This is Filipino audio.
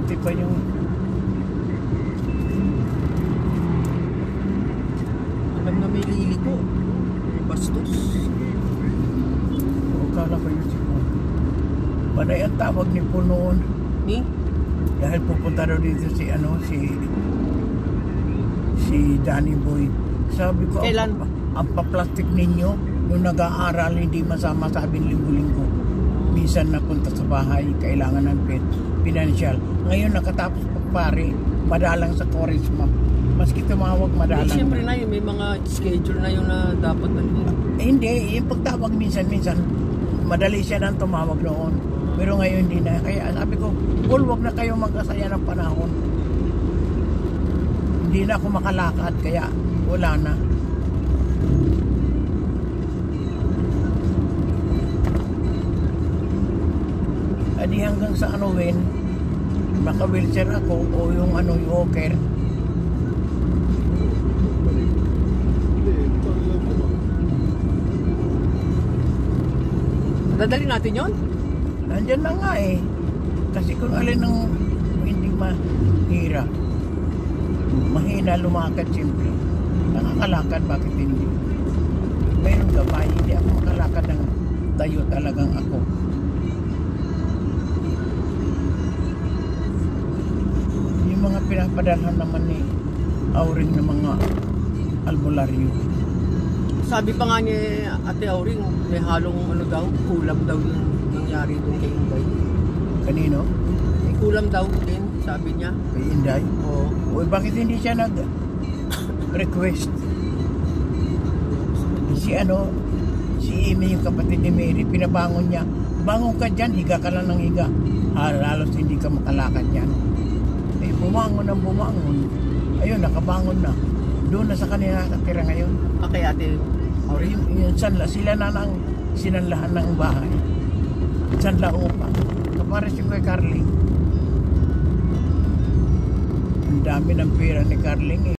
Hindi pa yung alam na may liliko. May bastos. o kala ko yun si Paul. Panay ang tawag ni Paul noon. Ni? Dahil pupunta daw dito si Danny Boy. Sabi ko, Kailan? ang pa-plastic ninyo, yung nag-aaral, hindi masama sabing linggo-linggo. Minsan napunta sa bahay, kailangan ng financial. Ngayon nakatapos pagpare, madalang sa tourism. Maski tumawag, madalang. Siyempre na yun, may mga schedule na yun na dapat na Hindi, yung pagtawag minsan, madali siya nang tumawag noon. Pero ngayon hindi na. Kaya sabi ko, Paul, wag na kayo magkasaya ng panahon. Hindi na ako makalakad, kaya wala na. Adi hanggang sa maka-wheelchair ako o yung walker. Dadali natin yon? Nandyan na nga eh. Kasi kung alin ng hindi mahira, mahina lumakad siyempre. Nakakalakad, bakit hindi? Mayroon gabay, hindi ako makalakad ng tayo talagang ako. Yung mga pinapadalhan naman ni Auring ng mga albularyo. Sabi pa nga ni Ate Auring, may halong kulam daw yung nangyari doon kay Inday. Kanino? May kulam daw din, sabi niya. Kay Inday? Oo. Uy, bakit hindi siya nag-request? Si Amy, yung kapatid ni Mary, pinabangon niya. Bangon ka dyan, higa ka lang ng higa. Halos hindi ka makalakad yan. Eh, bumangon ang bumangon. Ayun, nakabangon na. Doon na sa kanila nakatira ngayon. Kay Ate Auring. Yung sanla, sila na nang sinanlahan ng bahay. Sanla upang. Kapares yung kay Carling. Ang dami ng pera ni Carling eh.